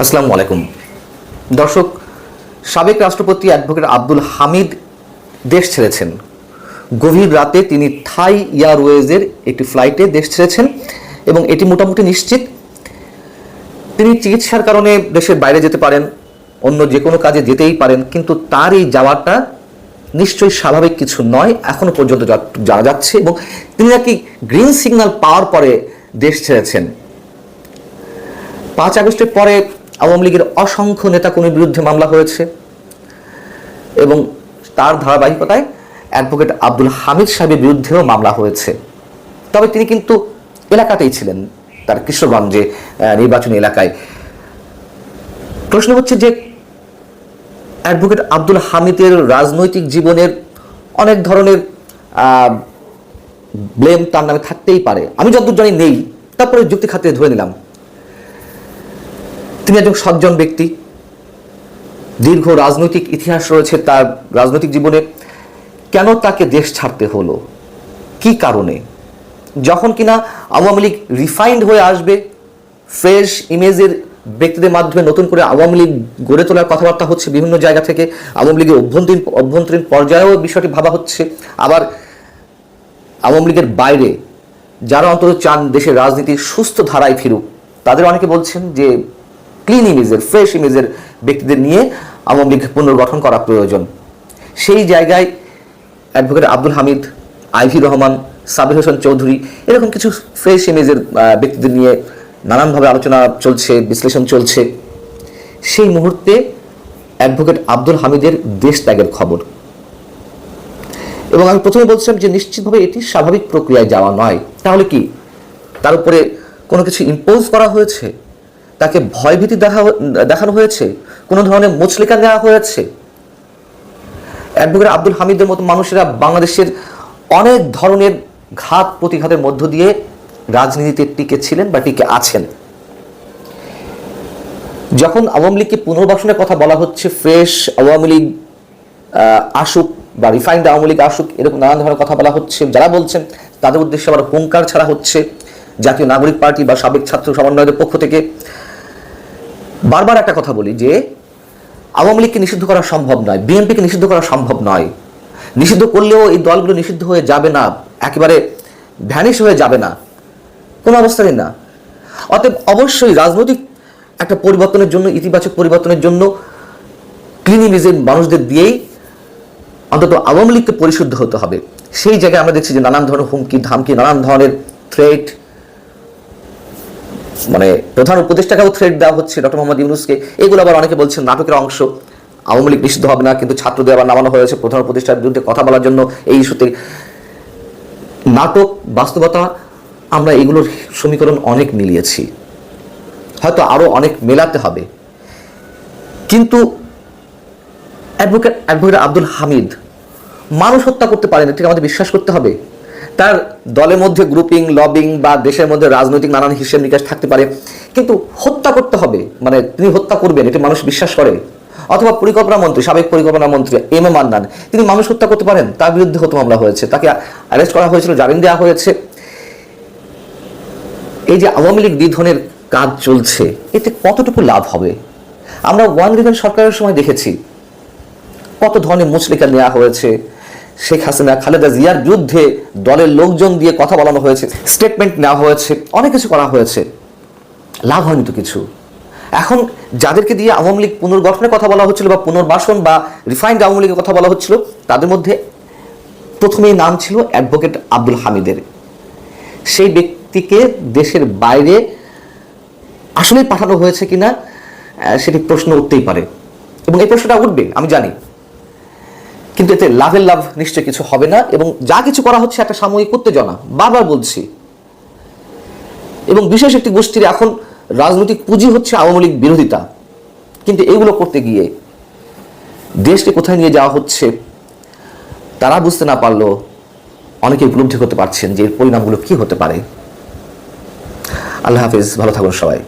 আসসালামু আলাইকুম দর্শক, সাবেক রাষ্ট্রপতি অ্যাডভোকেট আব্দুল হামিদ দেশ ছেড়েছেন। গভীর রাতে তিনি থাই এয়ারওয়েজের একটি ফ্লাইটে দেশ ছেড়েছেন এবং এটি মোটামুটি নিশ্চিত তিনি চিকিৎসার কারণে দেশের বাইরে যেতে পারেন, অন্য যে কোনো কাজে যেতেই পারেন, কিন্তু তার এই যাওয়াটা নিশ্চয়ই স্বাভাবিক কিছু নয় এখনো পর্যন্ত জানা যাচ্ছে। এবং তিনি নাকি গ্রিন সিগন্যাল পাওয়ার পরে দেশ ছেড়েছেন। 5 আগস্টের পরে আওয়ামী লীগের অসংখ্য নেতাকর্মীর বিরুদ্ধে মামলা হয়েছে এবং তার ধারাবাহিকতায় অ্যাডভোকেট আব্দুল হামিদ সাহেবের বিরুদ্ধেও মামলা হয়েছে। তবে তিনি কিন্তু এলাকাতেই ছিলেন, তার কিশোরগঞ্জে নির্বাচনী এলাকায়। প্রশ্ন হচ্ছে যে অ্যাডভোকেট আব্দুল হামিদের রাজনৈতিক জীবনের অনেক ধরনের ব্লেম তার নামে থাকতেই পারে, আমি যতদূর জানি নেই, তারপরে যুক্তি খাতিরে ধরে নিলাম। তিনি একজন সজ্জন ব্যক্তি, দীর্ঘ রাজনৈতিক ইতিহাস রয়েছে তার রাজনৈতিক জীবনে। কেন তাকে দেশ ছাড়তে হলো, কি কারণে? যখন কিনা আওয়ামী লীগ রিফাইন্ড হয়ে আসবে, ফ্রেশ ইমেজের ব্যক্তিদের মাধ্যমে নতুন করে আওয়ামী লীগ গড়ে তোলার কথাবার্তা হচ্ছে বিভিন্ন জায়গা থেকে, আওয়ামী লীগের অভ্যন্তরীণ পর্যায়েও বিষয়টি ভাবা হচ্ছে। আবার আওয়ামী লীগের বাইরে যারা অন্তত চান দেশের রাজনীতির সুস্থ ধারায় ফিরুক, তাদের অনেকে বলছেন যে ক্লিন ইমেজের, ফ্রেশ ইমেজের ব্যক্তিদের নিয়ে আওয়ামী লীগ পুনর্গঠন করা প্রয়োজন। সেই জায়গায় অ্যাডভোকেট আব্দুল হামিদ, আইভি রহমান, সাবির হোসেন চৌধুরী, এরকম কিছু ফ্রেশ ইমেজের ব্যক্তিদের নিয়ে নানানভাবে আলোচনা চলছে, বিশ্লেষণ চলছে। সেই মুহূর্তে অ্যাডভোকেট আব্দুল হামিদের দেশ ত্যাগের খবর। এবং আমি প্রথমে বলছিলাম যে নিশ্চিতভাবে এটি স্বাভাবিক প্রক্রিয়ায় যাওয়া নয়। তাহলে কি তার উপরে কোনো কিছু ইম্পোজ করা হয়েছে? তাকে ভয়ভীতি দেখানো হয়েছে? কোনো ধরনের মুচলেকা দেওয়া হয়েছে? অ্যাডভোকেট আব্দুল হামিদের মতো মানুষেরা বাংলাদেশের অনেক ধরনের ঘাত প্রতিঘাতের মধ্য দিয়ে রাজনীতিতে টিকে ছিলেন বা টিকে আছেন। যখন আওয়ামী লীগকে পুনর্বাসনের কথা বলা হচ্ছে, ফ্রেশ আওয়ামী লীগ আসুক বা রিফাইন্ড আওয়ামী লীগ আসুক, এরকম নানান ধরনের কথা বলা হচ্ছে। যারা বলছেন তাদের উদ্দেশ্যে আবার হুঙ্কার ছাড়া হচ্ছে জাতীয় নাগরিক পার্টি বা সাবেক ছাত্র সমন্বয়ের পক্ষ থেকে। বারবার একটা কথা বলি যে আওয়ামী লীগকে নিষিদ্ধ করা সম্ভব নয়, বিএনপিকে নিষিদ্ধ করা সম্ভব নয়। নিষিদ্ধ করলেও এই দলগুলো নিষিদ্ধ হয়ে যাবে না, একেবারে ভ্যানিশ হয়ে যাবে না, কোনো অবস্থাতেই না। অতএব অবশ্যই রাজনৈতিক একটা পরিবর্তনের জন্য, ইতিবাচক পরিবর্তনের জন্য ক্লিন ইমেজের মানুষদের দিয়েই অন্তত আওয়ামী লীগকে পরিশুদ্ধ হতে হবে। সেই জায়গায় আমরা দেখছি যে নানান ধরনের হুমকি ধামকি, নানান ধরনের থ্রেট, মানে প্রধান উপদেষ্টাকেও থ্রেট দেওয়া হচ্ছে, ডক্টর মোহাম্মদ ইউনূসকে। এগুলো আবার অনেকে বলছেন নাটকের অংশ, আওয়ামী লীগ নিষিদ্ধ হবে না, কিন্তু ছাত্রদের আবার নামানো হয়েছে প্রধান উপদেষ্টার বিরুদ্ধে কথা বলার জন্য। এই ইস্যুতে নাটক, বাস্তবতা, আমরা এগুলোর সমীকরণ অনেক মিলিয়েছি, হয়তো আরো অনেক মেলাতে হবে। কিন্তু অ্যাডভোকেট আব্দুল হামিদ মানুষ হত্যা করতে পারেন, এটাকে আমাদের বিশ্বাস করতে হবে। তার দলের মধ্যে গ্রুপিং, লবিং বা দেশের মধ্যে রাজনৈতিক নানান হিসেব নিকাশ থাকতে পারে, কিন্তু হত্যা করতে হবে, মানে তিনি হত্যা করবেন, এটা মানুষ বিশ্বাস করে? অথবা পরিকল্পনা মন্ত্রী, সাবেক পরিকল্পনা মন্ত্রী এম এ মান্নান, তিনি মানুষ হত্যা করতে পারেন? তার বিরুদ্ধে হত্যা মামলা হয়েছে, তাকে অ্যারেস্ট করা হয়েছিল, জামিন দেওয়া হয়েছে। এই যে আওয়ামী লীগ নিধনের কাজ চলছে, এতে কতটুকু লাভ হবে? আমরা ওয়ান রিভেন সরকারের সময় দেখেছি কত ধরনের মুচলেকা নেওয়া হয়েছে। শেখ হাসিনা, খালেদা জিয়ার বিরুদ্ধে দলের লোকজন দিয়ে কথা বলানো হয়েছে, স্টেটমেন্ট নেওয়া হয়েছে, অনেক কিছু করা হয়েছে, লাভ হয়নি তো কিছু। এখন যাদেরকে দিয়ে আওয়ামী লীগ পুনর্গঠনের কথা বলা হচ্ছিল বা পুনর্বাসন বা রিফাইন্ড আওয়ামী লীগের কথা বলা হচ্ছিল, তাদের মধ্যে প্রথমেই নাম ছিল অ্যাডভোকেট আব্দুল হামিদের। সেই ব্যক্তিকে দেশের বাইরে আসলেই পাঠানো হয়েছে কিনা সেটি প্রশ্ন উঠতেই পারে, এবং এই প্রশ্নটা উঠবে আমি জানি। কিন্তু এতে লাভের লাভ নিশ্চয় কিছু হবে না, এবং যা কিছু করা হচ্ছে একটা সাময়িক উত্তেজনা, বারবার বলছি। এবং বিশেষ একটি গোষ্ঠীর এখন রাজনৈতিক পুঁজি হচ্ছে আওয়ামী লীগ বিরোধিতা। কিন্তু এগুলো করতে গিয়ে দেশকে কোথায় নিয়ে যাওয়া হচ্ছে তারা বুঝতে না পারলেও অনেকে উপলব্ধি করতে পারছেন যে এর পরিণামগুলো কি হতে পারে। আল্লাহ হাফেজ, ভালো থাকুন সবাই।